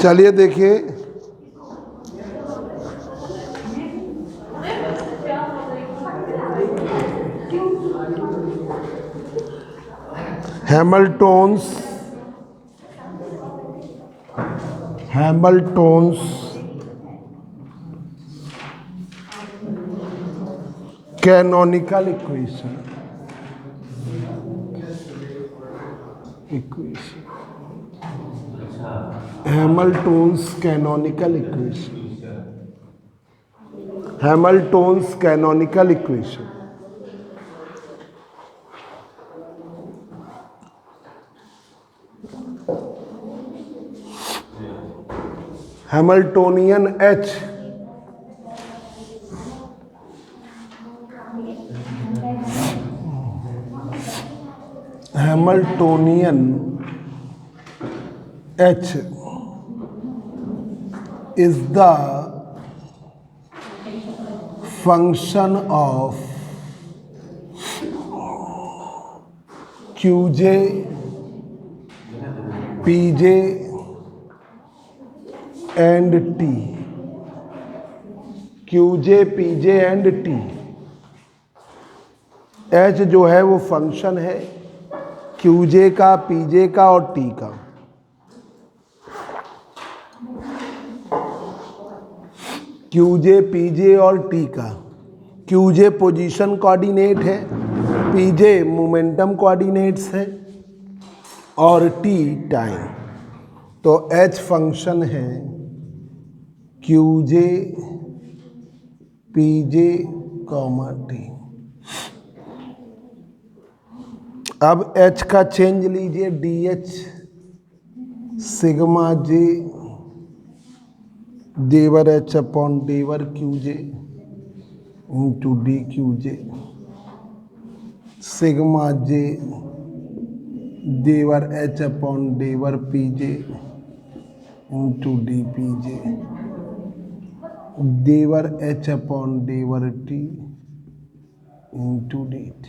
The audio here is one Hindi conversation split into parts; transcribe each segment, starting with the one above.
चलिए देखिए, Hamilton's canonical equation Hamilton's canonical equation Hamiltonian H is the function of Qj, Pj and T. Qj, Pj and T. H जो है वो फंक्शन है Qj का, Pj का और T का। Qj, Pj और T का। Qj पोजीशन कोऑर्डिनेट है, Pj मोमेंटम कोऑर्डिनेट्स है और T टाइम। तो H फंक्शन है Qj, Pj, T। अब H का चेंज लीजिए, DH सिग्मा J देवर H अपॉन देवर Qj into D Qj, sigma J देवर H अपॉन देवर Pj इंटू डी Pj, देवर H अपॉन देवर T इंटू डी T,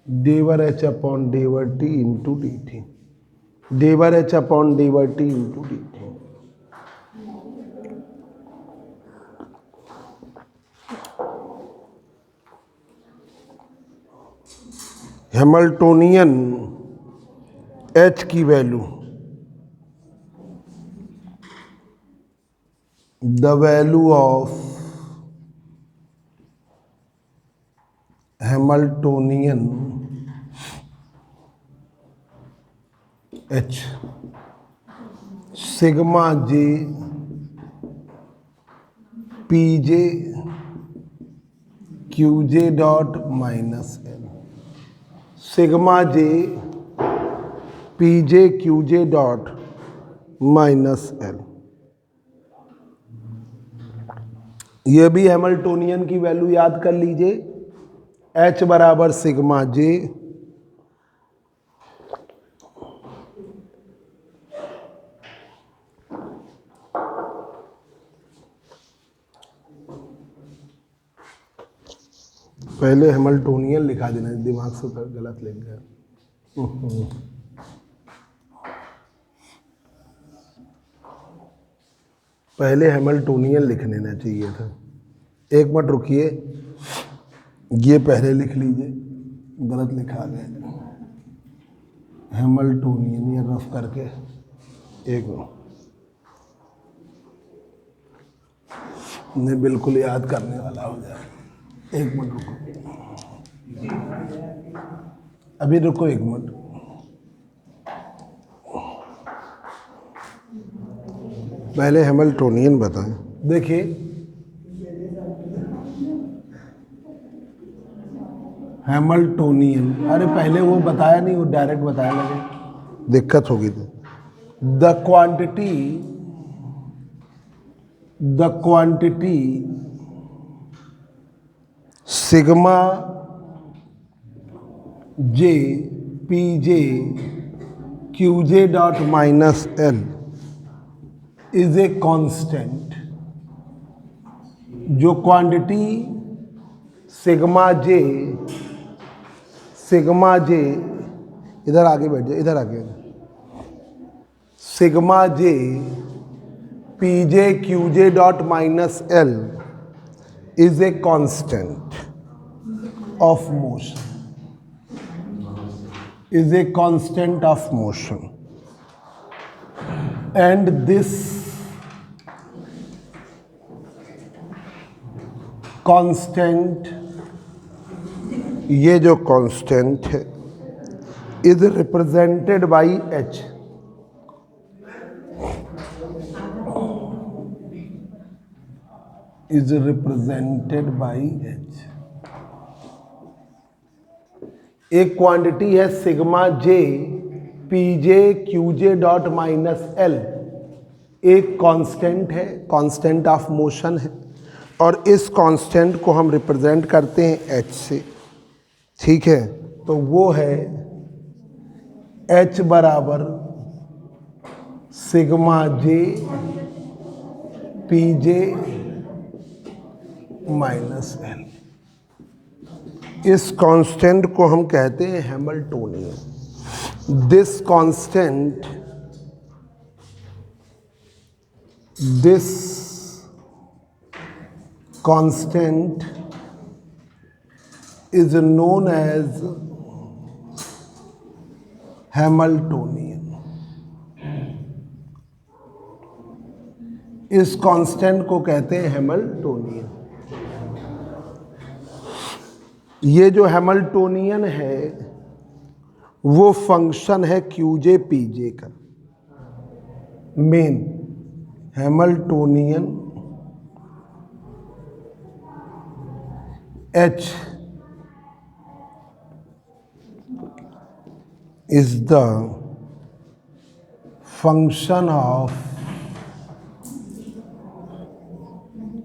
देवर H अपॉन देवर T इंटू डी T, देवर H अपॉन देवर T into D T। Hamiltonian H की value, the value of Hamiltonian H sigma J Pj Qj dot minus L, sigma J Pj Qj dot minus L। ये भी हैमिल्टोनियन की वैल्यू याद कर लीजिए, H बराबर सिग्मा J पहले हैमिल्टोनियन लिखा देना, दिमाग से गलत लिख गया। पहले हैमिल्टोनियन लिख लेना चाहिए था। एक मिनट रुकिए, ये पहले लिख लीजिए, गलत लिखा गया हैमिल्टोनियन, ये रफ करके एक मिनट नहीं, बिल्कुल याद करने वाला हो जाए। एक मिनट रुको, अभी रुको एक मिनट। पहले हैमिल्टोनियन बताएं। देखिए हैमिल्टोनियन, अरे पहले वो बताया नहीं, वो डायरेक्ट बताया लगे, दिक्कत होगी। तो the quantity sigma J Pj Qj dot minus L is a constant. जो क्वांटिटी सिग्मा J इधर आगे बैठ जाए, इधर आगे। Sigma J P J Q J dot minus L is a constant of motion, is a constant of motion, and this constant, ये जो constant है is represented by h, is represented by h। एक क्वांटिटी है sigma J P J Q J dot minus L, एक कांस्टेंट है, कांस्टेंट ऑफ मोशन है, और इस कांस्टेंट को हम रिप्रेजेंट करते हैं एच से। ठीक है, तो वो है एच बराबर sigma J P J minus L. इस कांस्टेंट को हम कहते हैं Hamiltonian. This constant is known as Hamiltonian. इस कांस्टेंट को कहते हैं हैमिल्टोनियन। ये जो हैमिल्टोनियन है वो फंक्शन है क्यूजे पीजे का। Main Hamiltonian H is the function of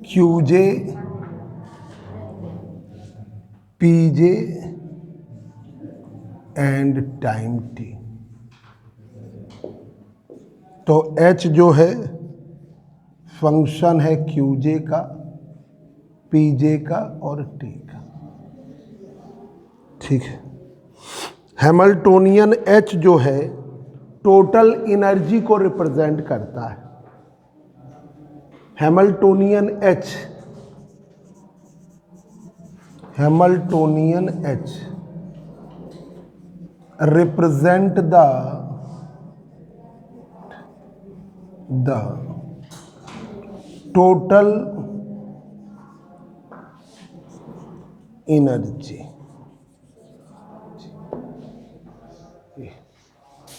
QJ PJ and time T. तो h जो है फंक्शन है क्यूजे का, पीजे का और टी का। ठीक है, हैमिल्टोनियन h जो है टोटल एनर्जी को रिप्रेजेंट करता है। Hamiltonian h represent the total energy।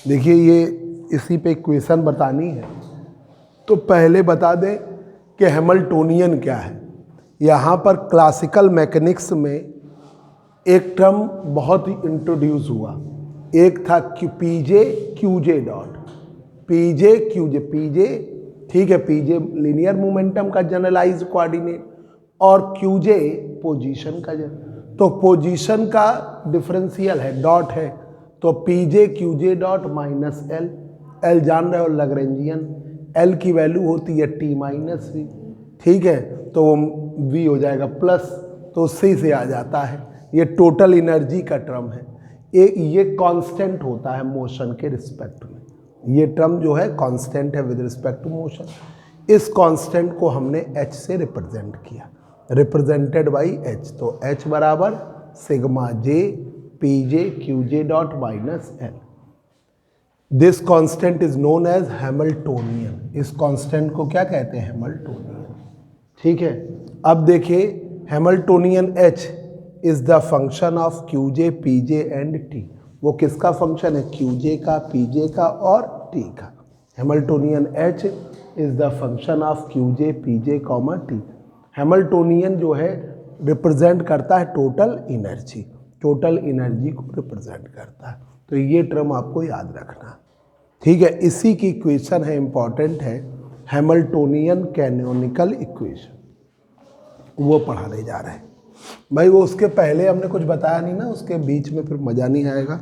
देखिए, ये इसी पे इक्वेशन बतानी है तो पहले बता दें कि हैमिल्टोनियन क्या है। यहाँ पर क्लासिकल मैकेनिक्स में एक टर्म बहुत ही इंट्रोड्यूस हुआ। एक था P J QJ dot, P J Q J, P J ठीक है, पीजे लीनियर मोमेंटम का जनरलाइज कोऑर्डिनेट और क्यूजे पोजीशन का तो पोजीशन का डिफरेंशियल है, डॉट है, तो P J QJ dot minus L. L जान रहे हो लैग्रेंजियन, एल की वैल्यू होती है टी माइनस वी। ठीक है, तो वो वी हो जाएगा प्लस, तो सी से आ जाता है। ये टोटल एनर्जी का टर्म है। ये कांस्टेंट होता है मोशन के रिस्पेक्ट में। ये टर्म जो है कांस्टेंट है विद रिस्पेक्ट टू मोशन। इस कांस्टेंट को हमने एच से रिप्रेजेंट किया, रिप्रेजेंटेड बाई एच। तो एच बराबर sigma J P J Q J dot minus L. This constant is known as Hamiltonian. इस कांस्टेंट को क्या कहते हैं? हैमिल्टोनियन। ठीक है, अब देखिए Hamiltonian H is the function of Q J P J and T. वो किसका फंक्शन है? क्यू जे का, पी जे का और टी का। Hamiltonian H is the function of Q J P J comma T. Hamiltonian जो है रिप्रेजेंट करता है टोटल एनर्जी, टोटल एनर्जी को रिप्रेजेंट करता है। तो ये टर्म आपको याद रखना। ठीक है, इसी की इक्वेशन है, इंपॉर्टेंट है, हैमिल्टोनियन कैनोनिकल इक्वेशन, वो पढ़ाने जा रहे हैं भाई। वो उसके पहले हमने कुछ बताया नहीं ना, उसके बीच में फिर मज़ा नहीं आएगा।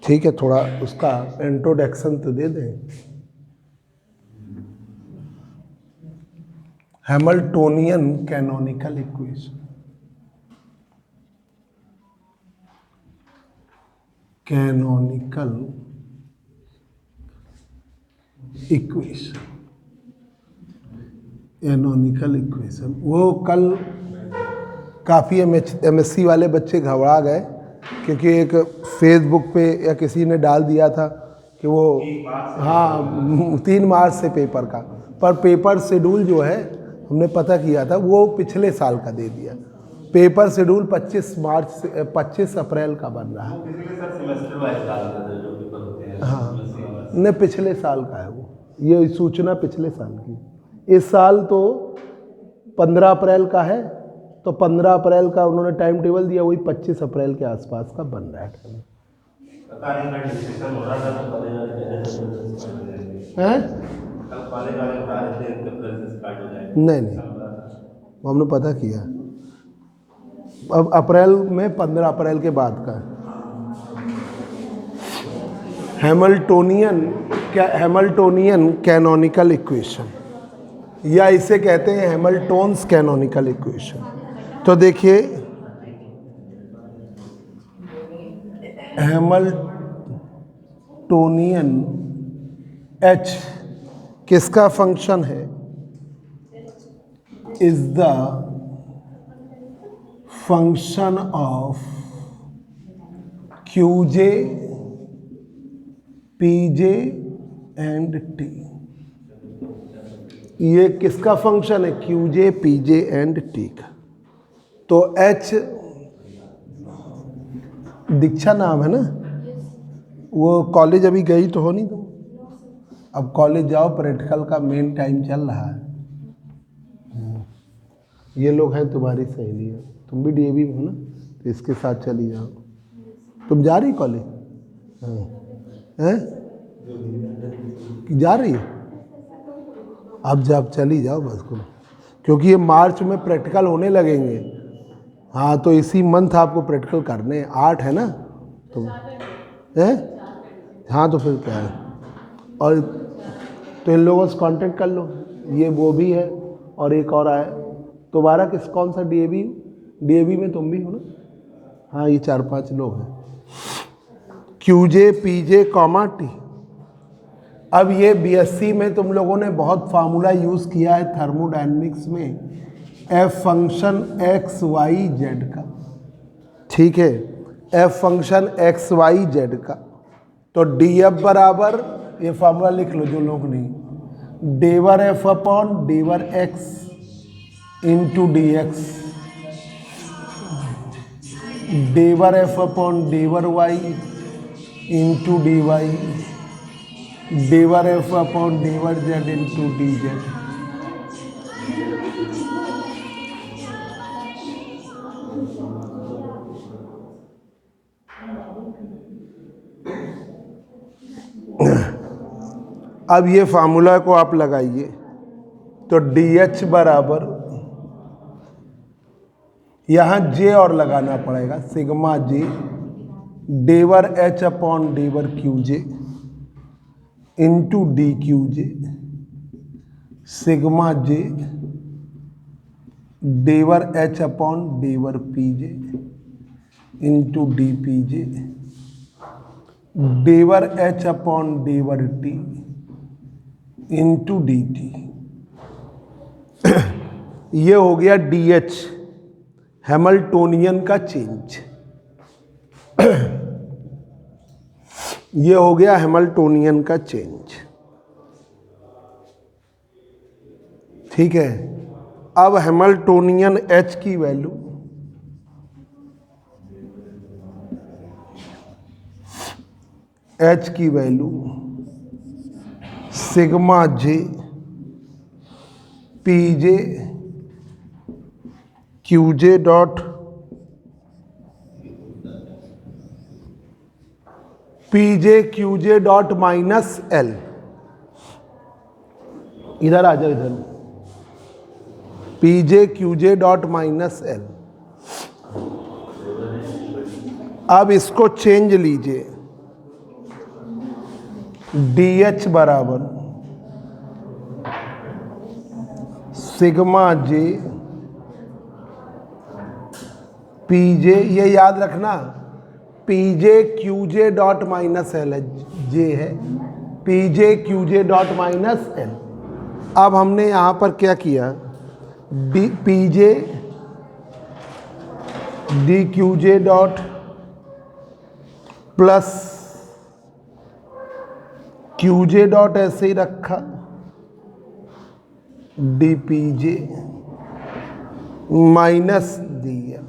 ठीक है, थोड़ा उसका इंट्रोडक्शन तो दे दें। Hamiltonian canonical equation, canonical equation, canonical equation. वो कल काफ़ी MSc वाले बच्चे घबरा गए क्योंकि एक फेसबुक पे या किसी ने डाल दिया था कि वो, हाँ 3 मार्च से पेपर का, पर पेपर शेड्यूल जो है हमने पता किया था वो पिछले साल का दे दिया। पेपर शेड्यूल 25 अप्रैल का बन रहा है। हाँ नहीं, पिछले साल का है वो, ये सूचना पिछले साल की। इस साल तो 15 अप्रैल का है, तो 15 अप्रैल का उन्होंने टाइम टेबल दिया, वही 25 अप्रैल के आसपास का बन रहा है। नहीं नहीं, वो हमने पता किया। अब अप्रैल में 15 अप्रैल के बाद का हैमिल्टोनियन कैनोनिकल इक्वेशन, या इसे कहते हैं हैमिल्टोन्स कैनोनिकल इक्वेशन। तो देखिए हैमिल्टोनियन H किसका फंक्शन है? Is the function of QJ, PJ and T। ये किसका फंक्शन है? QJ, PJ एंड T का। तो H दीक्षा नाम है ना? वो कॉलेज अभी गई तो हो नहीं तुम? अब कॉलेज जाओ, प्रैक्टिकल का मेन टाइम चल रहा है। ये लोग हैं तुम्हारी सहेली है, तुम भी DAV में हो ना, तो इसके साथ चली जाओ। तुम जा रही कॉलेज? हैं? जा रही हो? अब जब चली जाओ बस को, क्योंकि ये मार्च में प्रैक्टिकल होने लगेंगे। हाँ तो इसी मंथ आपको प्रैक्टिकल करने हैं, 8 है ना तो हैं? हाँ तो फिर क्या है, और तो इन लोगों से कांटेक्ट कर लो। ये वो भी है और एक और आया। तुम्हारा कौन सा DAV में तुम भी हो ना? हाँ ये 4-5 लोग हैं, QJ, PJ, T। अब ये BSc में तुम लोगों ने बहुत फार्मूला यूज़ किया है थर्मोडायनेमिक्स में, F फंक्शन XYZ का, ठीक है, F फंक्शन XYZ का। तो DF बराबर, ये फार्मूला लिख लो जो लोग नहीं, डेवर F अपॉन डेवर X इंटू DX, डेवर F अपॉन डेवर Y इंटू DY, डेवर F अपॉन डेवर Z इंटू DZ। अब ये फार्मूला को आप लगाइए, तो DH बराबर, यहाँ J और लगाना पड़ेगा, सिग्मा J डेवर H अपॉन डेवर QJ into DQJ, sigma J डेवर H अपॉन डेवर PJ इंटू DPJ, डेवर H अपॉन डेवर T इंटू DT। ये हो गया DH, हैमिल्टोनियन का चेंज। ये हो गया हैमिल्टोनियन का चेंज, ठीक है। अब हैमिल्टोनियन H की वैल्यू, H की value sigma J PJ QJ dot PJ QJ dot minus L। इधर आ जाओ, इधर PJ QJ dot minus L। अब इसको चेंज लीजिए, DH बराबर सिग्मा J PJ, ये याद रखना P J Q J dot minus L है, जे है P J Q J dot minus L. अब हमने यहाँ पर क्या किया, D P J D Q J dot plus Q J dot ऐसे ही रखा, डी पी जे माइनस दिया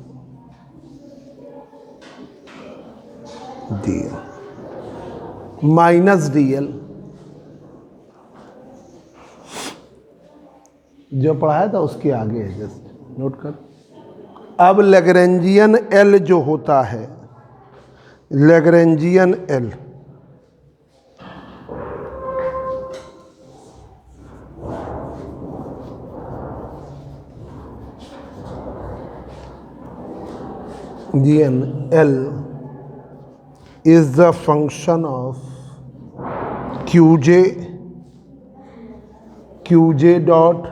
माइनस डी एल। जो पढ़ाया था उसके आगे है, जस्ट नोट कर। अब लैग्रेंजियन एल जो होता है, Lagrangian L L is the function of QJ dot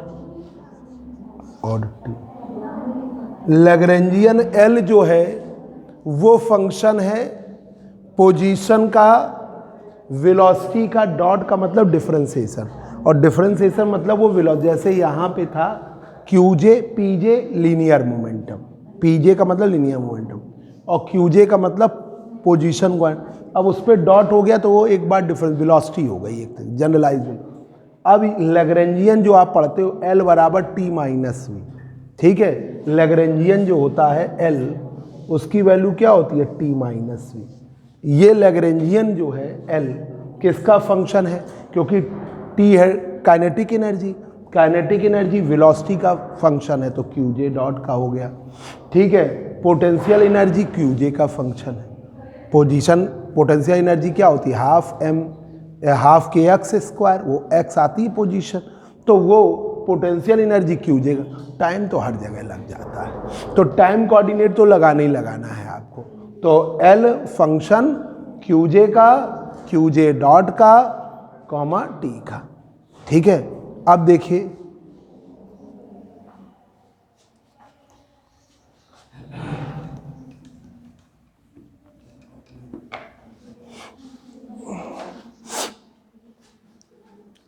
और T। लैग्रेंजियन L जो है वो फंक्शन है पोजीशन का, वेलोसिटी का, डॉट का मतलब डिफरेंशिएशन, और डिफरेंशिएशन मतलब वो वेलोसिटी। जैसे यहाँ पे था QJ PJ linear momentum, PJ का मतलब लीनियर मोमेंटम और QJ का मतलब पोजीशन को। अब उस पर डॉट हो गया तो वो एक बार डिफरेंस वेलोसिटी हो गई, एक जनरलाइज। अब लैग्रेंजियन जो आप पढ़ते हो L बराबर T माइनस V, ठीक है। लैग्रेंजियन जो होता है L, उसकी वैल्यू क्या होती है, T माइनस V। ये लैग्रेंजियन जो है L किसका फंक्शन है, क्योंकि T है kinetic energy, kinetic energy velocity का फंक्शन है, तो QJ डॉट का हो गया, ठीक है। पोटेंशियल एनर्जी QJ का फंक्शन है। पोजीशन पोटेंशियल एनर्जी क्या होती है, हाफ के एक्स स्क्वायर, वो एक्स आती है पोजीशन, तो वो पोटेंशियल एनर्जी QJ का। टाइम तो हर जगह लग जाता है, तो टाइम कोऑर्डिनेट तो लगाना ही लगाना है आपको। तो L फंक्शन QJ का, QJ डॉट का, कॉमा T का, ठीक है। अब देखिए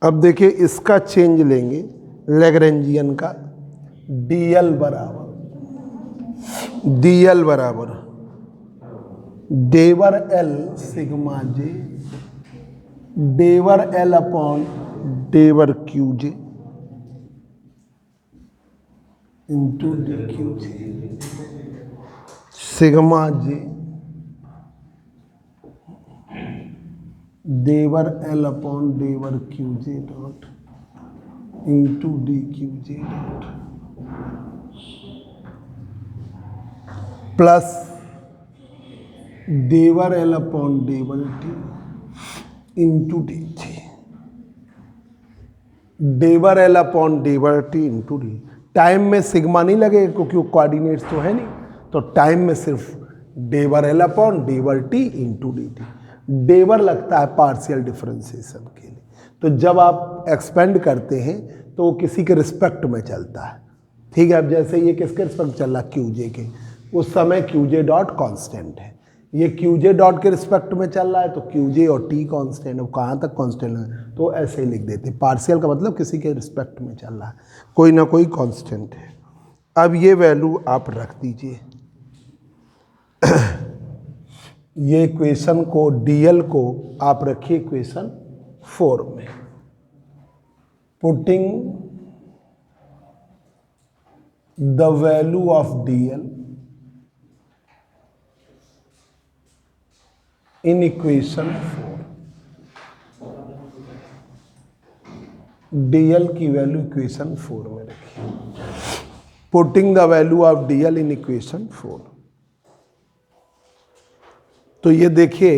अब देखिए इसका चेंज लेंगे लैग्रेंजियन का, DL बराबर डेवर L सिग्मा J डेवर L अपॉन डेवर QJ into DQJ sigma J डेवर L अपॉन डेवर QJ dot into DQJ dot plus डेवर L अपॉन डेवर T इंटू DT, डेवर L अपॉन डेवर T इंटू D। टाइम में सिग्मा नहीं लगेगा क्योंकि वो कोऑर्डिनेट्स तो है नहीं, तो टाइम में सिर्फ डेवर L अपॉन डेवर T इंटू DT। डेवर लगता है पार्शियल डिफरेंशिएशन के लिए, तो जब आप एक्सपेंड करते हैं तो वो किसी के रिस्पेक्ट में चलता है, ठीक है। अब जैसे ये किसके रिस्पेक्ट चल रहा, QJ के, उस समय QJ डॉट कांस्टेंट है, ये QJ डॉट के रिस्पेक्ट में चल रहा है, तो QJ और T कांस्टेंट। अब कहाँ तक कांस्टेंट है, तो ऐसे ही लिख देते, पार्शियल का मतलब किसी के रिस्पेक्ट में चल रहा है, कोई ना कोई कांस्टेंट है। अब ये वैल्यू आप रख दीजिए ये इक्वेशन को, DL को आप रखिए इक्वेशन 4 में। Putting the value of DL in equation 4, DL की वैल्यू इक्वेशन 4 में रखिए। Putting the value of DL in equation 4, तो ये देखिए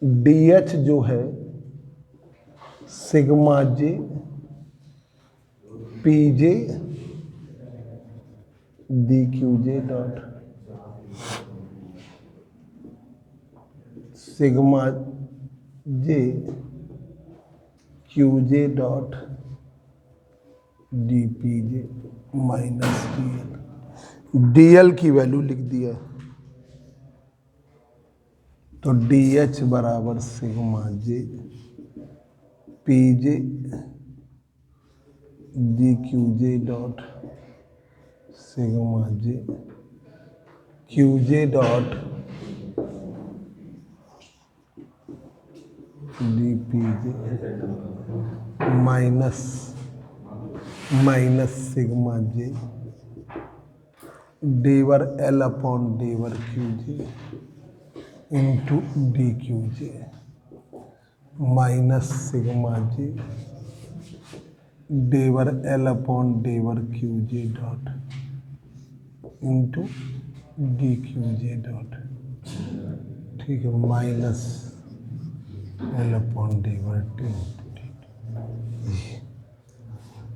DH जो है sigma J PJ DQJ dot sigma J QJ dot DPJ minus DL। DL की वैल्यू लिख दिया तो डी एच बराबर sigma J P J D Q J dot sigma J Q J dot D P J minus sigma J डेवर L upon डेवर Q J into D Q J minus sigma J डेवर L upon डेवर Q J dot into D Q J dot, ठीक है, माइनस एल अपॉन डेवर टी,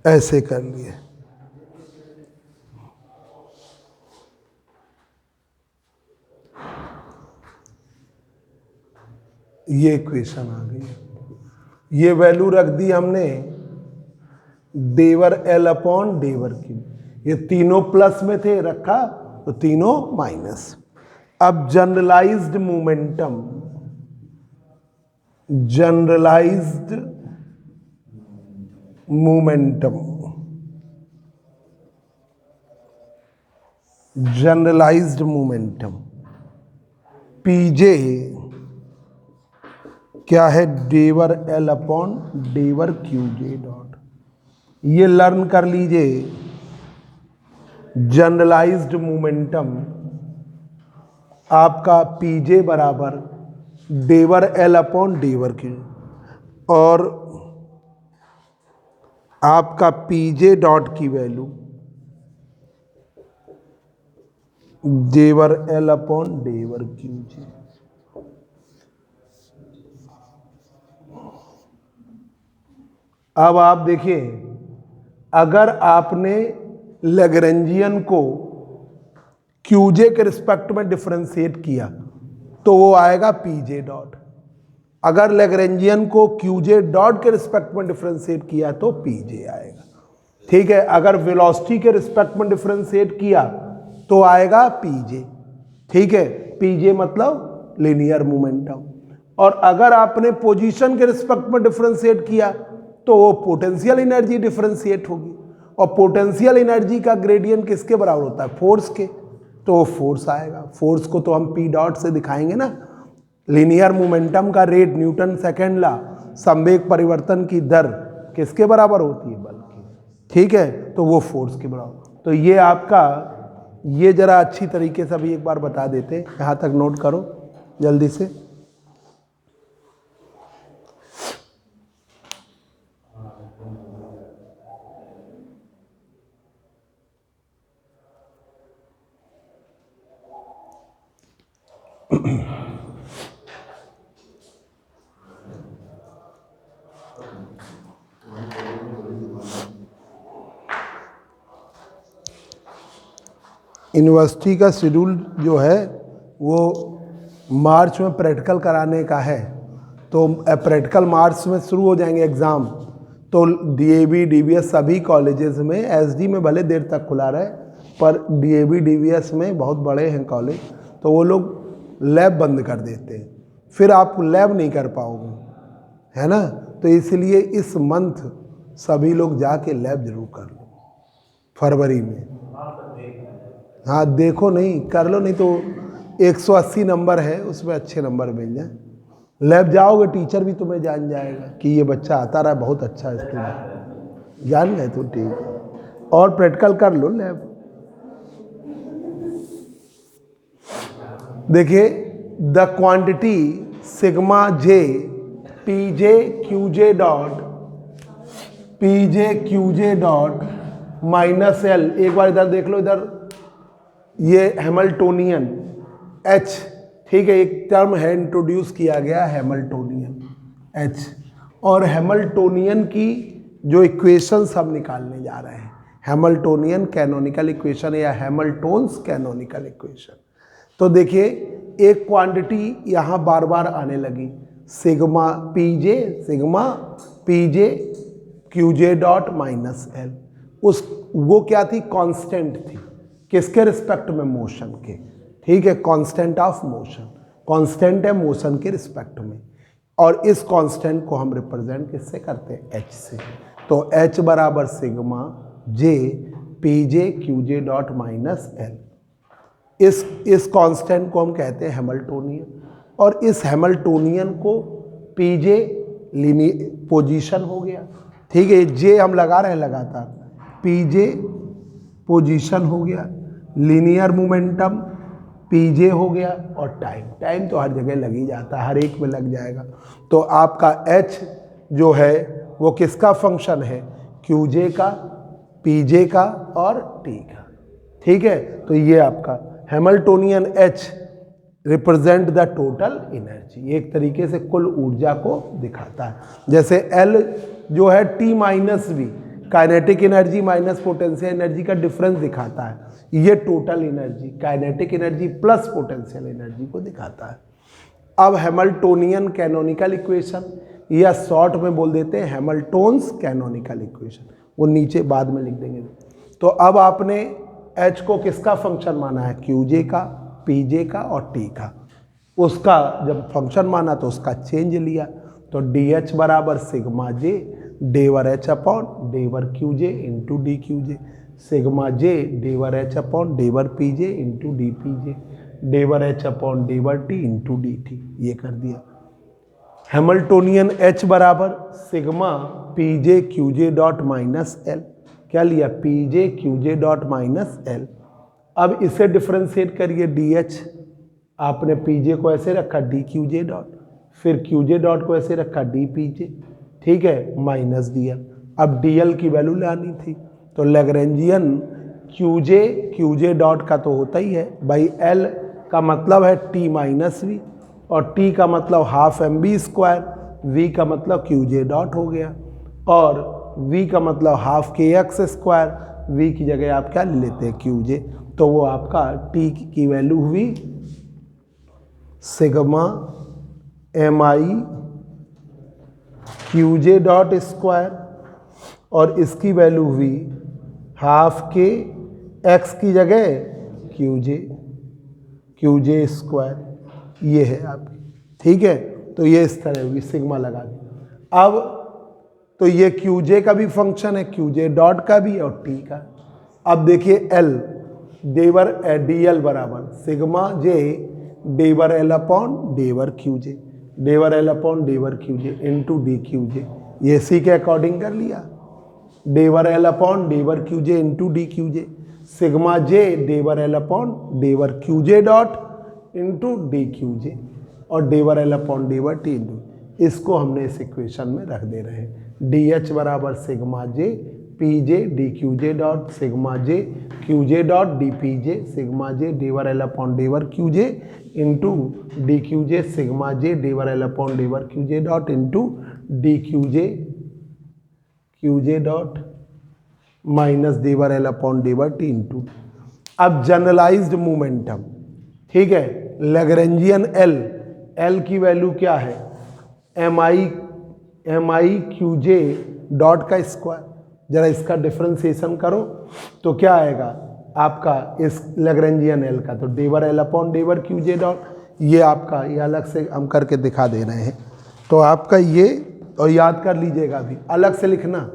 ऐसे कर लिए। ये इक्वेशन आ गई। ये वैल्यू रख दी हमने डेवर एल अपॉन डेवर क्यू, ये तीनों प्लस में थे, रखा तो तीनों माइनस। अब generalised momentum, generalised momentum, generalised momentum P J क्या है, डेवर L upon डेवर Q J dot. ये लर्न कर लीजिए, जनरलाइज्ड मोमेंटम आपका पीजे बराबर डेवर एल अपॉन डेवर क्यू, और आपका पीजे डॉट की वैल्यू डेवर एल अपॉन डेवर क्यू जे। अब आप देखिए, अगर आपने लैग्रेंजियन को क्यूजे के रिस्पेक्ट में डिफरेंशिएट किया तो वो आएगा पीजे डॉट। अगर लैग्रेंजियन को क्यूजे डॉट के रिस्पेक्ट में डिफरेंशिएट किया तो पीजे आएगा, ठीक है। अगर वेलोसिटी के रिस्पेक्ट में डिफरेंशिएट किया तो आएगा पीजे, ठीक है। पीजे मतलब लीनियर मोमेंटम। और अगर आपने पोजीशन के रिस्पेक्ट में डिफरेंशिएट किया तो वो पोटेंशियल एनर्जी डिफरेंशिएट होगी, और पोटेंशियल एनर्जी का ग्रेडियंट किसके बराबर होता है, फोर्स के, तो वो फोर्स आएगा। फोर्स को तो हम पी डॉट से दिखाएंगे ना। लीनियर मोमेंटम का रेट न्यूटन सेकेंड ला, संवेग परिवर्तन की दर किसके बराबर होती है, बल की, ठीक है। तो वो फोर्स के बराबर। तो ये आपका, ये जरा अच्छी तरीके से अभी एक बार बता देते, यहाँ तक नोट करो जल्दी से। यूनिवर्सिटी का शेड्यूल जो है वो मार्च में प्रैक्टिकल कराने का है, तो प्रैक्टिकल मार्च में शुरू हो जाएंगे एग्ज़ाम। तो डीएवी डीवीएस सभी कॉलेजेस में, एसडी में भले देर तक खुला रहे, पर डीएवी डीवीएस में बहुत बड़े हैं कॉलेज, तो वो लोग लैब बंद कर देते हैं, फिर आप लैब नहीं कर पाओगे, है ना। तो इसलिए इस मंथ सभी लोग जाके लैब जरूर कर लो फरवरी में। हाँ देखो, नहीं कर लो, नहीं तो 180 नंबर है उसमें अच्छे नंबर मिल जाए। लैब जाओगे टीचर भी तुम्हें जान जाएगा कि ये बच्चा आता रहा, बहुत अच्छा स्टूडेंट, जान गए तो ठीक। और प्रैक्टिकल कर लो लैब। देखिए, the quantity sigma J PJ QJ dot minus L, एक बार इधर देख लो, इधर ये हैमिल्टोनियन H, ठीक है, एक टर्म है इंट्रोड्यूस किया गया हैमिल्टोनियन H, और हैमिल्टोनियन की जो इक्वेशंस हम निकालने जा रहे हैं, हैमिल्टोनियन कैनोनिकल इक्वेशन या हैमिल्टोन्स कैनोनिकल इक्वेशन। तो देखिए, एक क्वांटिटी यहाँ बार बार आने लगी, सिग्मा पीजे क्यूजे डॉट माइनस एल। वो क्या थी, कांस्टेंट थी, किसके रिस्पेक्ट में, मोशन के, ठीक है, कांस्टेंट ऑफ मोशन। कांस्टेंट है मोशन के रिस्पेक्ट में, और इस कांस्टेंट को हम रिप्रेजेंट किससे करते हैं, एच से। तो एच बराबर sigma J P J Q J dot minus L. इस कांस्टेंट को हम कहते हैं हैमिल्टोनियन, और इस हैमिल्टोनियन को पी जे पोजीशन हो गया, ठीक है, जे हम लगा रहे हैं लगातार, पी जे पोजीशन हो गया, लीनियर मोमेंटम पी जे हो गया, और टाइम तो हर जगह लग ही जाता है, हर एक में लग जाएगा। तो आपका एच जो है वो किसका फंक्शन है, क्यू जे का, पी जे का और टी का, ठीक है। तो ये आपका Hamiltonian H represent the total energy, एक तरीके से कुल ऊर्जा को दिखाता है। जैसे एल जो है T minus V, kinetic energy minus potential energy का डिफरेंस दिखाता है, ये total energy kinetic energy plus potential energy को दिखाता है। अब हैमिल्टोनियन कैनोनिकल इक्वेशन, या शॉर्ट में बोल देते हैं हैमिल्टोन्स कैनोनिकल इक्वेशन, वो नीचे बाद में लिख देंगे। तो अब आपने एच को किसका फंक्शन माना है, क्यू जे का, पी जे का और टी का। उसका जब फंक्शन माना तो उसका चेंज लिया, तो डी एच बराबर सिग्मा जे डेवर H upon डेवर Q J into D Q J, sigma J डेवर एच अपॉन डेवर P J into D P J, डेवर एच अपॉन डेवर टी इंटू डी टी, ये कर दिया। हैमिल्टोनियन एच बराबर sigma P J Q J dot minus L, क्या लिया, P J Q J dot minus L. अब इसे डिफ्रेंशिएट करिए, डी एच आपने पी जे को ऐसे रखा डी क्यू जे डॉट, फिर क्यू जे डॉट को ऐसे रखा डी पी जे, ठीक है, माइनस डी एल। अब डी एल की वैल्यू लानी थी, तो लैग्रेंजियन क्यू जे डॉट का तो होता ही है भाई, एल का मतलब है टी माइनस वी, और टी का मतलब half M B square, V का मतलब क्यू जे डॉट हो गया, और वी का मतलब हाफ के एक्स स्क्वायर, वी की जगह आप क्या ले लेते हैं, क्यू जे। तो वो आपका टी की वैल्यू हुई sigma M I Q J dot square, और इसकी वैल्यू हुई हाफ के एक्स की जगह क्यू जे स्क्वायर, ये है आपकी, ठीक है। तो ये इस तरह हुई, सिग्मा लगा दी। अब तो ये क्यू जे का भी फंक्शन है, क्यू जे डॉट का भी और टी का। अब देखिए एल डेवर डी एल बराबर सिग्मा जे डेवर एल अपॉन डेवर क्यू जे, डेवर L upon डेवर Q J into D Q J, ये इसी के अकॉर्डिंग कर लिया, डेवर L upon डेवर Q J into D Q J, sigma J डेवर L upon डेवर Q J dot into D Q J, और डेवर एल अपॉन डेवर टी इंटू, इसको हमने इस इक्वेशन में रख दे रहे हैं। डी एच बराबर sigma J P J D Q J dot sigma J Q J dot D P J, sigma J डेवर L upon डेवर Q J into D Q J, sigma J डेवर L upon डेवर Q J dot into D Q J dot minus डेवर एल अपॉन डेवर टी इंटू। अब जनरलाइज्ड मोमेंटम, ठीक है, लैग्रेंजियन एल की वैल्यू क्या है, M I Q J dot का स्क्वायर। जरा इसका डिफ्रेंसिएशन करो तो क्या आएगा आपका इस लैग्रेंजियन एल का, तो डेवर L upon डेवर Q J dot, ये आपका ये अलग से हम करके दिखा दे रहे हैं। तो आपका ये, और याद कर लीजिएगा भी, अलग से लिखना,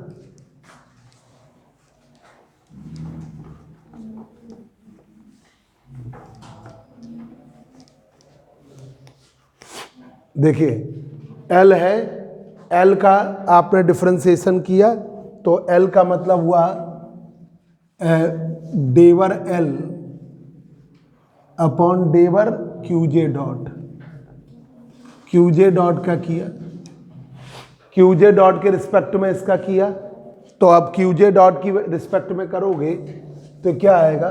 देखिए एल है, एल का आपने डिफ्रेंसिएशन किया तो एल का मतलब हुआ डेवर L upon डेवर Q J dot, Q J dot का किया, क्यू जे डॉट के रिस्पेक्ट में इसका किया, तो अब क्यू जे डॉट की रिस्पेक्ट में करोगे तो क्या आएगा,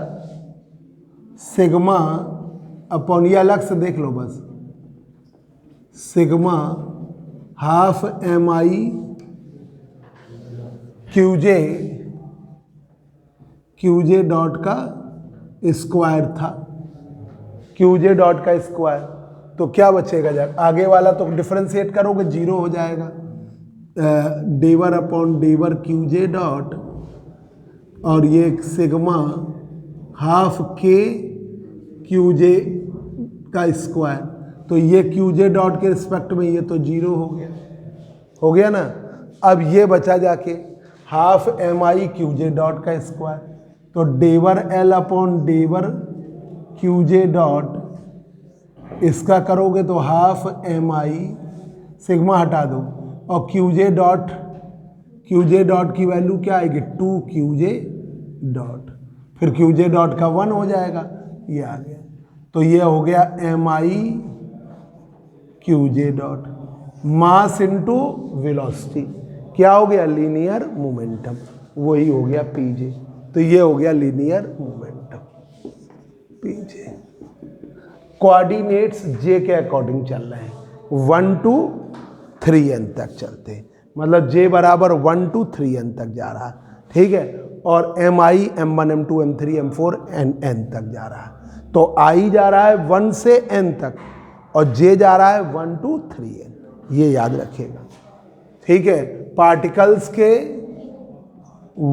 सिग्मा अपॉन, ये अलग से देख लो बस, sigma half M I Q J dot का स्क्वायर था, क्यू जे डॉट का स्क्वायर, तो क्या बचेगा, जब आगे वाला तो डिफरेंशिएट करोगे जीरो हो जाएगा, डेवर अपॉन डेवर क्यू जे डॉट, और ये सिग्मा हाफ के क्यू जे का स्क्वायर, तो ये क्यू जे डॉट के रिस्पेक्ट में ये तो 0 हो गया ना। अब ये बचा जाके half M I Q J dot का स्क्वायर, तो डेवर L upon डेवर Q J dot, इसका करोगे तो हाफ एम आई, सिग्मा हटा दो, और क्यू जे डॉट की वैल्यू क्या आएगी 2 क्यू जे डॉट, फिर क्यू जे डॉट का 1 हो जाएगा, ये आ गया। तो ये हो गया M I Q J dot, mass into velocity, क्या हो गया लीनियर मोमेंटम, वही हो गया पीजे। तो ये हो गया लीनियर मोमेंटम पीजे। कोऑर्डिनेट्स जे के अकॉर्डिंग चल रहे हैं, 1 to 3n तक चलते हैं, मतलब j बराबर 1 to 3n तक जा रहा है, ठीक है। और एम आई m1 m2 m3 m4 n तक जा रहा है, तो i जा रहा है 1 से n तक और j जा रहा है 1 to 3n, ये याद रखिएगा, ठीक है। पार्टिकल्स के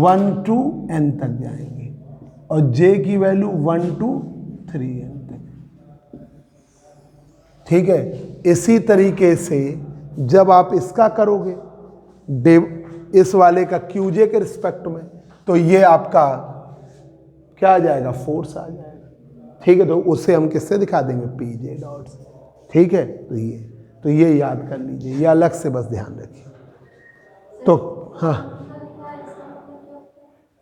1 to n तक जाएंगे और j की वैल्यू 1 to 3n तक, ठीक है। इसी तरीके से जब आप इसका करोगे इस वाले का क्यूजे के रिस्पेक्ट में, तो ये आपका क्या आ जाएगा, फोर्स आ जाएगा, ठीक है। तो उससे हम किससे दिखा देंगे, पीजे डॉट से, ठीक है। तो ये याद कर लीजिए, ये अलग से बस ध्यान रखिए। तो हाँ,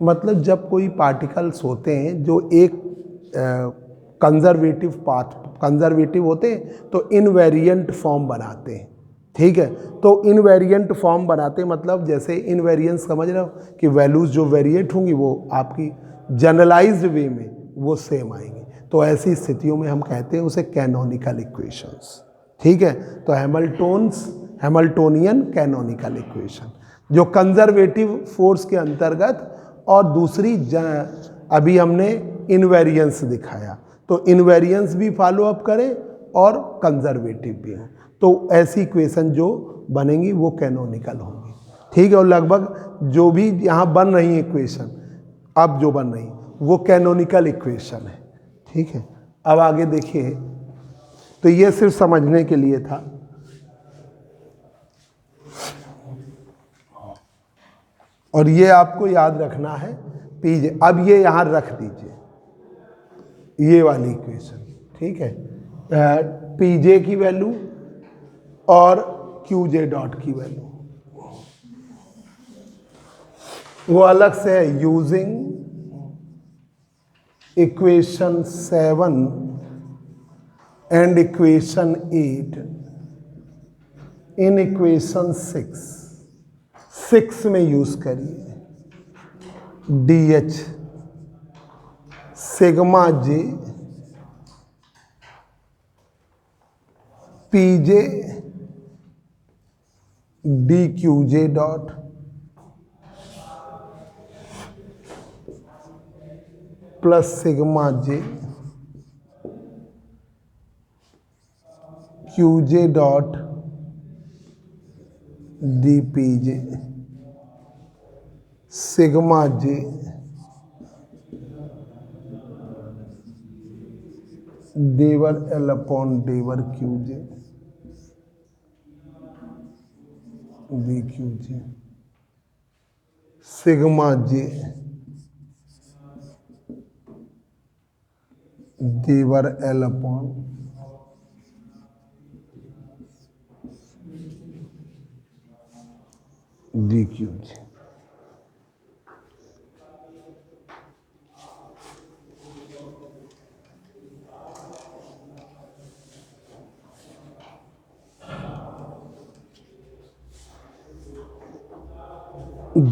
मतलब जब कोई पार्टिकल्स होते हैं जो एक कंजर्वेटिव होते हैं तो इनवेरिएंट फॉर्म बनाते हैं, ठीक है। तो इनवेरिएंट फॉर्म बनाते हैं, मतलब जैसे इनवेरिएंस समझ रहे हो कि वैल्यूज जो वेरिएट होंगी वो आपकी जनरलाइज्ड वे में वो सेम आएंगी, तो ऐसी स्थितियों में हम कहते हैं उसे कैनोनिकल इक्वेशंस, ठीक है। तो हैमिल्टोनियन कैनोनिकल इक्वेशन जो कंजर्वेटिव फोर्स के अंतर्गत, और दूसरी अभी हमने इनवेरिएंस दिखाया, तो इनवेरिएंस भी फॉलो अप करें और कंजर्वेटिव भी हो, तो ऐसी इक्वेशन जो बनेंगी वो कैनोनिकल होंगी, ठीक है। और लगभग जो भी यहाँ बन रही है इक्वेशन, अब जो बन रही वो कैनोनिकल इक्वेशन है, ठीक है। अब आगे देखिए, तो ये सिर्फ समझने के लिए था। और ये आपको याद रखना है पीजे। अब ये यहाँ रख दीजिए, ये वाली इक्वेशन, ठीक है। पीजे की वैल्यू और क्यूजे डॉट की वैल्यू वो अलग से है, using equation 7 and equation 8 in equation 6 में यूज करिए DH सिग्मा J PJ DQJ dot plus sigma J QJ dot DPJ sigma J डेवर L अपॉन डेवर QJ DQJ सिग्मा J डेवर L upon DQJ।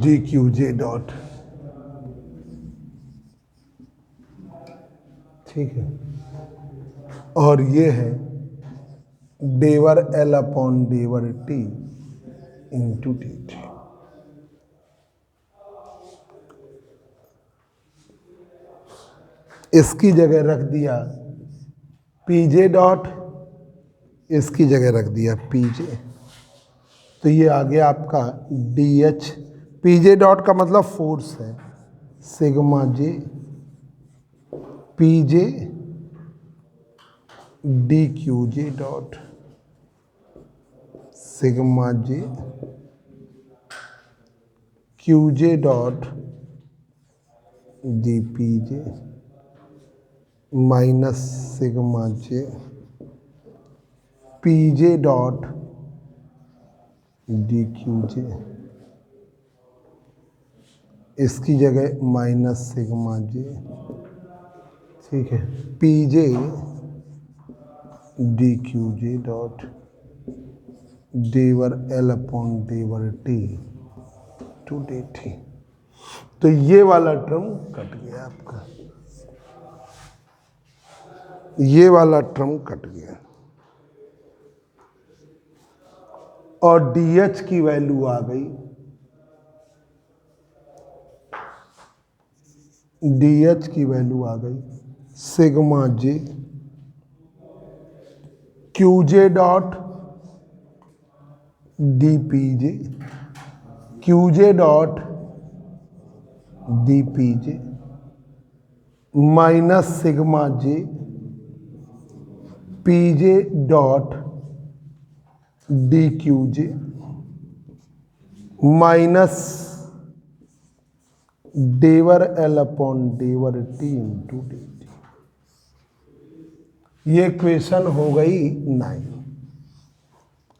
DQJ dot, ठीक है। और ये है डेवर L अपॉन डेवर T इंटू DT। इसकी जगह रख दिया पीजे डॉट, इसकी जगह रख दिया पीजे, तो ये आ गया आपका DH। पीजे डॉट का मतलब फोर्स है, sigma J PJ D Q J dot sigma J Q J dot D P J minus sigma J P J dot D Q J, इसकी जगह माइनस सिग्मा जे, ठीक है, P J D Q J dot डेवर एल अपॉन डेवर टी टू डी टी। तो ये वाला टर्म कट गया आपका, ये वाला टर्म कट गया और डी एच की वैल्यू आ गई, डी एच की वैल्यू आ गई sigma J Q J dot D P J Q J dot D P J minus sigma J P J dot D Q J minus डेवर एल अपॉन डेवर टी इंटू डी टी। ये इक्वेशन हो गई 9।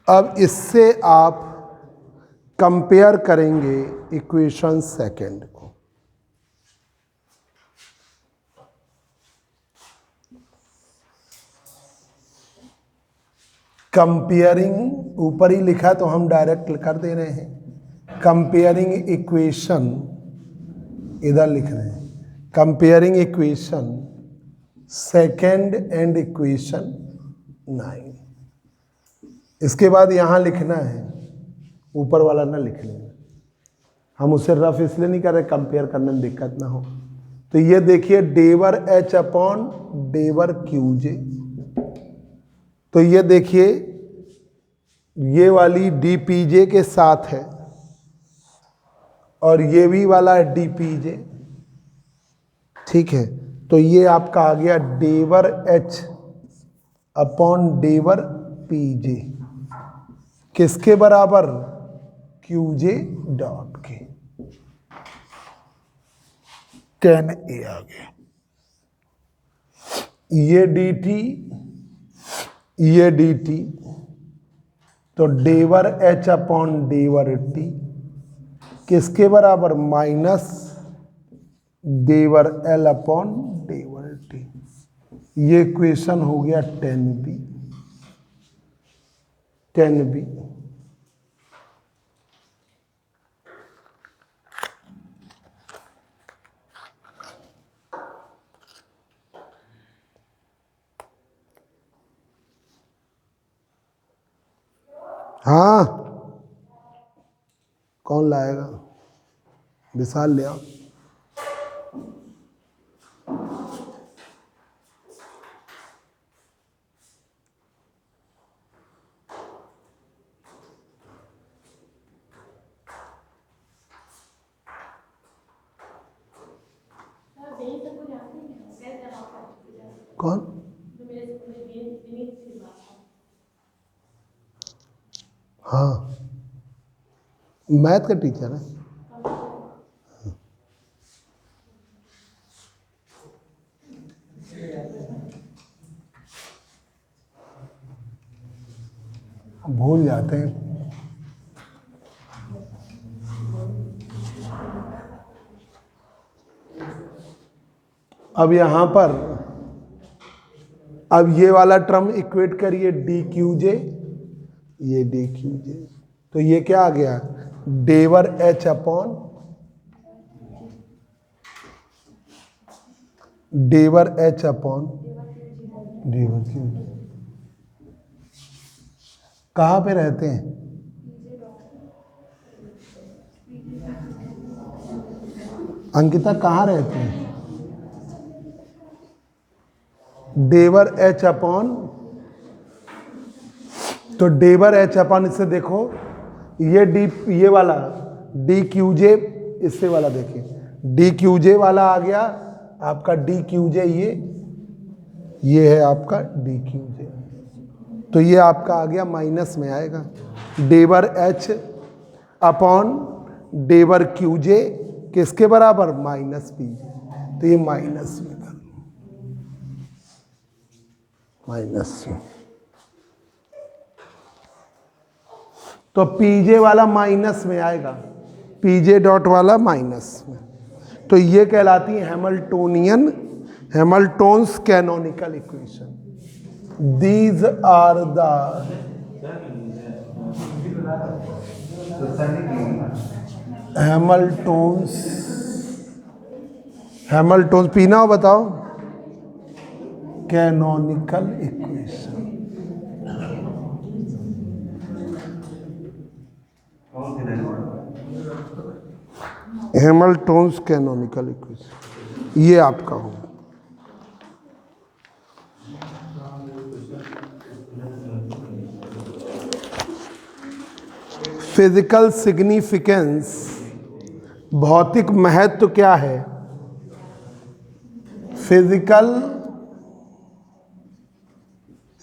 अब इससे आप कंपेयर करेंगे इक्वेशन सेकेंड को। कंपेयरिंग ऊपर ही लिखा तो हम डायरेक्ट कर दे रहे हैं। कंपेयरिंग इक्वेशन इधर लिख रहे हैं, comparing equation second and equation 9। इसके बाद यहाँ लिखना है, ऊपर वाला ना लिख लेना, हम उसे रफ इसलिए नहीं कर रहे, कंपेयर करने में दिक्कत ना हो। तो ये देखिए डेवर एच अपॉन डेवर क्यू जे, तो ये देखिए ये वाली डी पी जे के साथ है और ये भी वाला डी पी जे, ठीक है। तो ये आपका आ गया डेवर एच अपॉन डेवर पी जे, किसके बराबर, क्यू जे डॉट के, 10A आ गया। ये डी टी, ये डी टी, तो डेवर एच अपॉन डेवर टी किसके बराबर, माइनस डेवर एल अपॉन डेवर टी। ये इक्वेशन हो गया 10B। 10B हाँ, कौन लाएगा, विशाल ले आओ। कौन, हाँ, मैथ का टीचर है। भूल जाते हैं। अब यहाँ पर अब ये वाला टर्म इक्वेट करिए डी क्यू जे, ये डी क्यू जे, तो ये क्या आ गया, डेवर एच अपॉन डेवर एच अपॉन डेवर क्यू जे। कहाँ पे रहते हैं, अंकिता कहाँ रहते हैं, डेवर एच अपॉन, तो डेवर एच अपॉन, इससे देखो ये डी, ये वाला डी क्यू जे, इससे वाला देखिए डी क्यू जे वाला आ गया आपका डी क्यू जे, ये है आपका डी क्यू जे। तो ये आपका आ गया माइनस में आएगा, डेवर एच अपॉन डेवर क्यू जे किसके बराबर, माइनस पी जे। तो ये माइनस में कर लो, माइनस में। तो पीजे वाला माइनस में आएगा, पीजे डॉट वाला माइनस में। तो ये कहलाती है Hamiltonian, Hamilton's canonical equation. These are the Hamilton's पीना हो बताओ, canonical equation. Hamilton's canonical equation ये आपका हो। फिजिकल सिग्निफिकेंस, भौतिक महत्व क्या है? Physical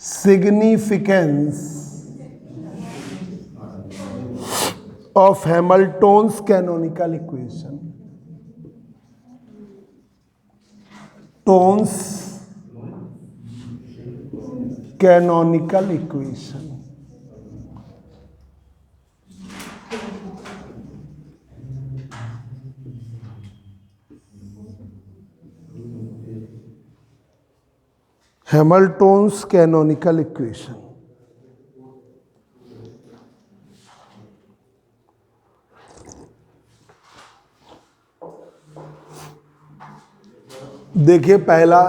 significance of Hamilton's canonical equation. टोन्स canonical equation. Hamilton's canonical equation. देखिए पहला,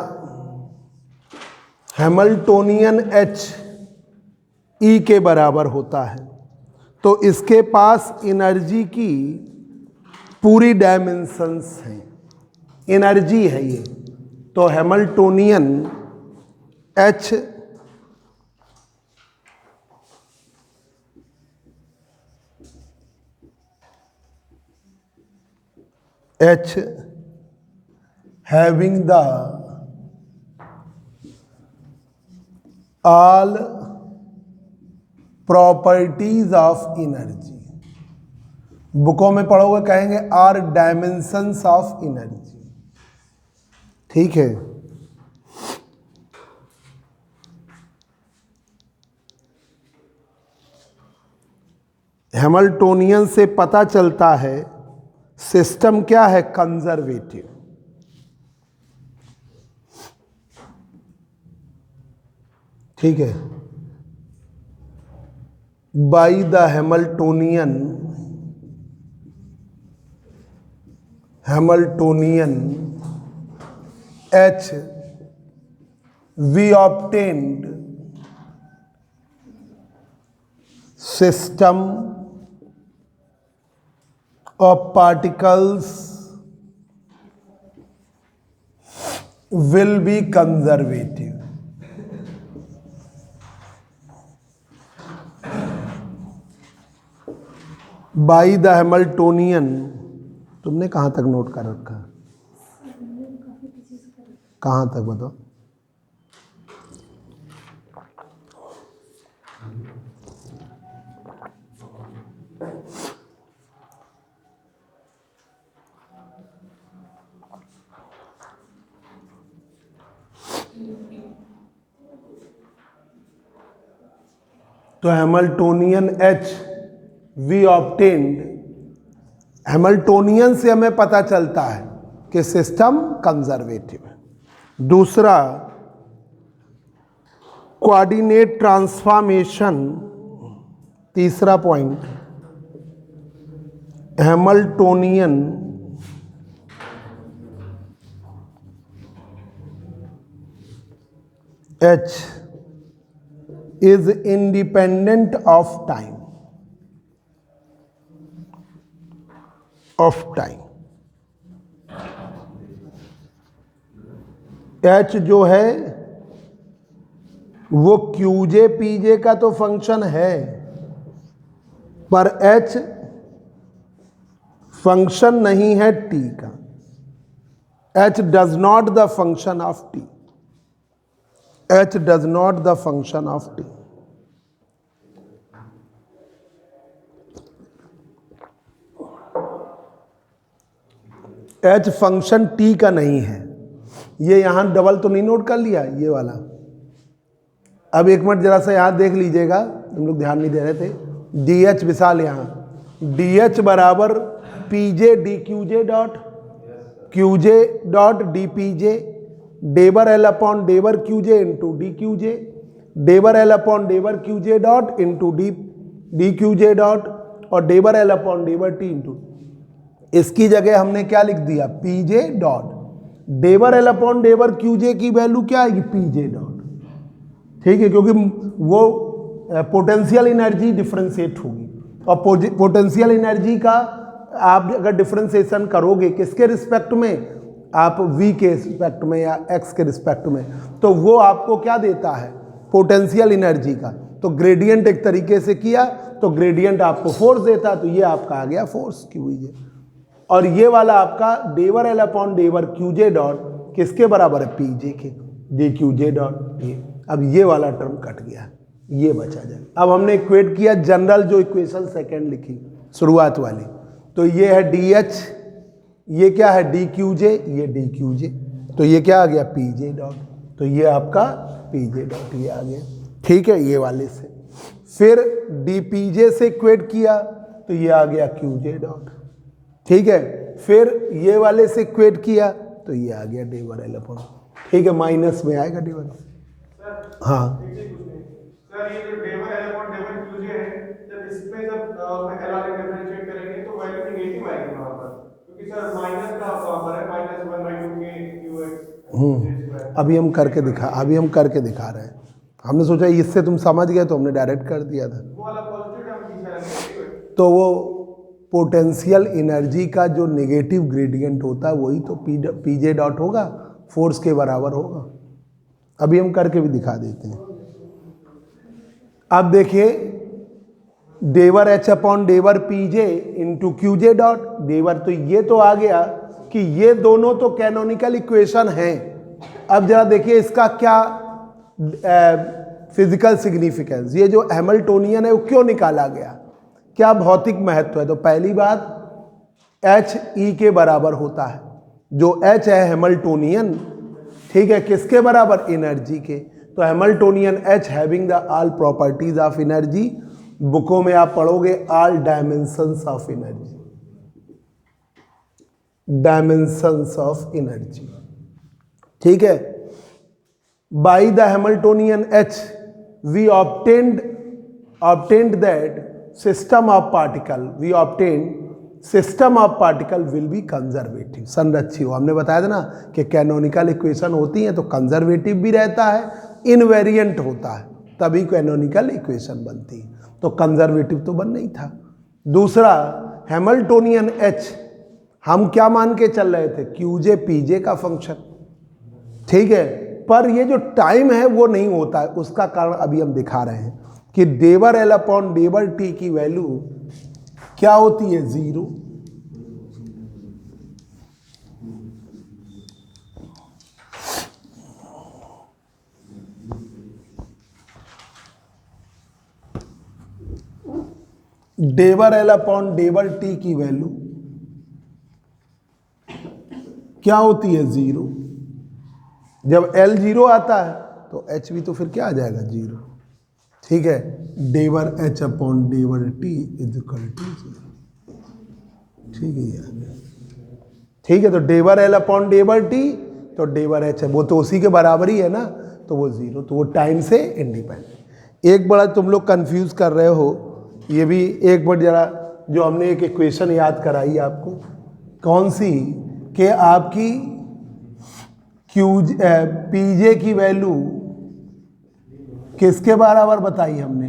हैमिल्टोनियन एच ई के बराबर होता है, तो इसके पास एनर्जी की पूरी डायमेंशंस हैं, एनर्जी है ये। तो Hamiltonian H H having the all properties of energy, बुकों में पढ़ोगे कहेंगे आर डायमेंशंस ऑफ एनर्जी। ठीक है, हैमिल्टोनियन से पता चलता है सिस्टम क्या है, कंजर्वेटिव। ठीक है, by the Hamiltonian H we obtained system of particles will be conservative. By the Hamiltonian, तुमने कहाँ तक नोट कर रखा? कहाँ तक बताओ? तो Hamiltonian H we obtained, Hamiltonian से हमें पता चलता है कि सिस्टम कंजर्वेटिव है। दूसरा, कोऑर्डिनेट ट्रांसफॉर्मेशन। तीसरा point, Hamiltonian H is independent of time, H जो है वो क्यूजे पीजे का तो फंक्शन है, पर एच फंक्शन नहीं है टी का। H does not the function of T, H does not the function of T. H function T का नहीं है। ये यहाँ डबल तो नहीं नोट कर लिया ये वाला। अब एक मिनट जरा सा यहाँ देख लीजिएगा, हम लोग ध्यान नहीं दे रहे थे। डी एच विशाल यहाँ डी एच बराबर P J D Q J dot D P J डेबर L upon डेबर Q J into D Q J डेबर L upon डेबर Q J dot into D Q J dot और डेबर एल अपॉन डेबर टी इंटू। इसकी जगह हमने क्या लिख दिया, पी जे डॉट डेबर एल अपॉन डेबर क्यू जे की वैल्यू क्या आएगी, पी जे डॉट। ठीक है, क्योंकि वो पोटेंशियल एनर्जी डिफरेंशिएट होगी और पोटेंशियल एनर्जी का आप अगर डिफरेंशिएशन करोगे किसके रिस्पेक्ट में, आप v के रिस्पेक्ट में या x के रिस्पेक्ट में, तो वो आपको क्या देता है, पोटेंशियल एनर्जी का। तो ग्रेडियंट एक तरीके से किया तो ग्रेडियंट आपको फोर्स देता है, तो ये आपका आ गया फोर्स क्यू जे। और ये वाला आपका डेबर L upon डेबर Q J dot किसके बराबर है, पी जे के, डी क्यू जे डॉट ये। अब ये वाला टर्म कट गया, ये बचा जाए। अब हमने इक्वेट किया जनरल जो इक्वेशन सेकेंड लिखी शुरुआत वाली, तो ये है डी एच, ये क्या है डी क्यू जे, ये डी क्यू जे, तो ये क्या आ गया पी जे डॉट, तो ये आपका पी जे डॉट ये आ गया। ठीक है, ये वाले से फिर डी पी जे से इक्वेट किया तो ये आ गया क्यू जे डॉट। ठीक है, फिर ये वाले से इक्वेट किया तो ये आ गया डेबर एल अपॉन, ठीक है, माइनस में आएगा डेबर। हाँ सर ये जो डेबर एल अपॉन डेबर क्यू जे है, जब इसमें जब एल वाले डिफरेंशिएट करेंगे तो वैल्यू नेगेटिव आएगी वहां पर, क्योंकि सर माइनस का पावर है -1/2 के क्यू एक्स। अभी हम करके दिखा रहे हैं। हमने सोचा इससे तुम समझ गए तो हमने डायरेक्ट कर दिया था। वो वाला पॉजिटिव टर्म की है, तो वो पोटेंशियल एनर्जी का जो नेगेटिव ग्रेडियंट होता है वही तो पी जे डॉट होगा, फोर्स के बराबर होगा। अभी हम करके भी दिखा देते हैं। अब देखिए डेबर एच अपॉन डेबर P J into Q J dot डेबर, तो ये तो आ गया कि ये दोनों तो कैनोनिकल इक्वेशन हैं। अब जरा देखिए इसका क्या फिजिकल सिग्निफिकेंस, ये जो हैमिल्टोनियन है वो क्यों निकाला गया, क्या भौतिक महत्व है। तो पहली बात एच ई के बराबर होता है, जो एच है हैमिल्टोनियन, ठीक है, किसके बराबर, एनर्जी के। तो Hamiltonian H having the all properties of energy, बुकों में आप पढ़ोगे all dimensions of energy, dimensions of energy. ठीक है, by the Hamiltonian H we obtained that system of particle will be conservative, संरक्षित। हमने बताया था ना कि कैनोनिकल इक्वेशन होती हैं तो कंजर्वेटिव भी रहता है, इनवेरिएंट होता है, तभी कैनोनिकल इक्वेशन बनती है। तो कंजर्वेटिव तो बन नहीं था। दूसरा हैमिल्टोनियन एच हम क्या मान के चल रहे थे, क्यू जे पी जे का फंक्शन, ठीक है, पर ये जो टाइम है वो नहीं होता है। उसका कारण अभी हम दिखा रहे हैं कि डेबर एल अपॉन डेबर टी की वैल्यू क्या होती है, 0। डेबर एल अपॉन डेबर टी की वैल्यू क्या होती है, 0। जब L 0 आता है तो H भी तो फिर क्या आ जाएगा, 0। ठीक है, डेबर H अपॉन डेबर T इज इक्वल टू 0। ठीक है यार, ठीक है, तो डेबर L अपॉन डेबर T तो डेबर H है, वो तो उसी के बराबर ही है ना, तो वो 0, तो वो टाइम से इंडिपेंडेंट। एक बड़ा तुम लोग कंफ्यूज कर रहे हो, ये भी एक बार जरा, जो हमने एक इक्वेशन याद कराई आपको, कौन सी, कि आपकी पी जे की वैल्यू किसके बराबर बताई हमने,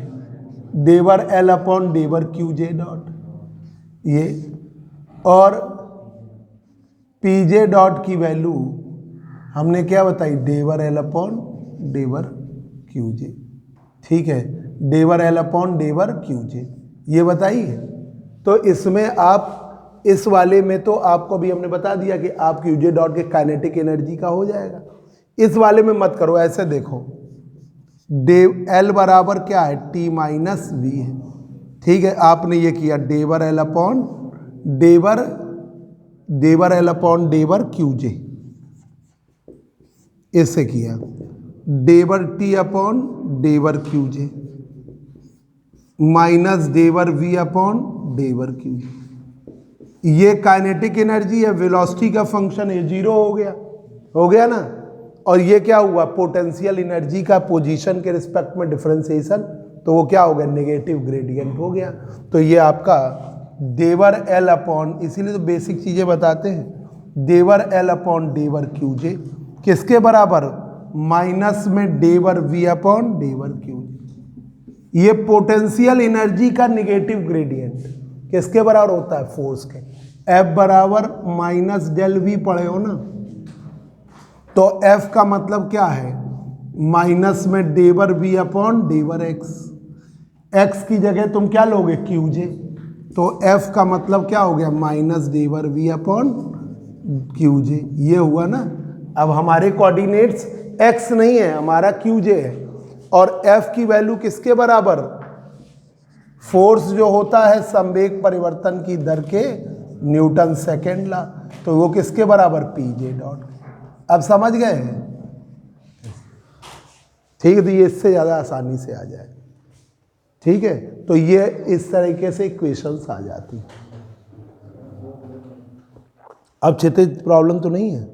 del L upon डेबर Q J dot ये, और पी जे डॉट की वैल्यू हमने क्या बताई, del L upon डेबर Q J. ठीक है, del L upon डेबर Q J ये बताई है। तो इसमें आप इस वाले में तो आपको भी हमने बता दिया कि आप क्यू जे डॉट के काइनेटिक एनर्जी का हो जाएगा। इस वाले में मत करो, ऐसे देखो, एल बराबर क्या है, टी माइनस वी है। ठीक है, आपने ये किया del L upon del del L upon डेवर Q J, इससे किया del T upon डेवर Q J minus del V upon डेवर Q J. ये काइनेटिक एनर्जी है, वेलोसिटी का फंक्शन है, जीरो हो गया ना। और ये क्या हुआ, पोटेंशियल एनर्जी का पोजीशन के रिस्पेक्ट में डिफरेंशिएशन, तो वो क्या हो गया, नेगेटिव ग्रेडियंट हो गया। तो ये आपका डेवर एल अपॉन, इसीलिए तो बेसिक चीजें बताते हैं, डेवर एल अपॉन डेवर क्यू जे किसके बराबर, माइनस में डेवर वी अपॉन डेवर क्यू जे। ये पोटेंशियल एनर्जी का नेगेटिव ग्रेडियंट किसके बराबर होता है, फोर्स के। एफ बराबर माइनस डेल वी पढ़े हो ना, तो एफ का मतलब क्या है, माइनस में डेवर वी अपॉन डेवर एक्स, एक्स की जगह तुम क्या लोगे, क्यू जे, तो एफ का मतलब क्या हो गया, minus del V upon Q J. ये हुआ ना। अब हमारे कोऑर्डिनेट्स एक्स नहीं है, हमारा क्यू जे है, और एफ की वैल्यू किसके बराबर, फोर्स जो होता है संवेग परिवर्तन की दर के न्यूटन सेकेंड ला, तो वो किसके बराबर, पी जे डॉट। अब समझ गए हैं, ठीक है। तो ये इससे ज़्यादा आसानी से आ जाए, ठीक है। तो ये इस तरीके से इक्वेशंस आ जाती। अब क्षितिज प्रॉब्लम तो नहीं है।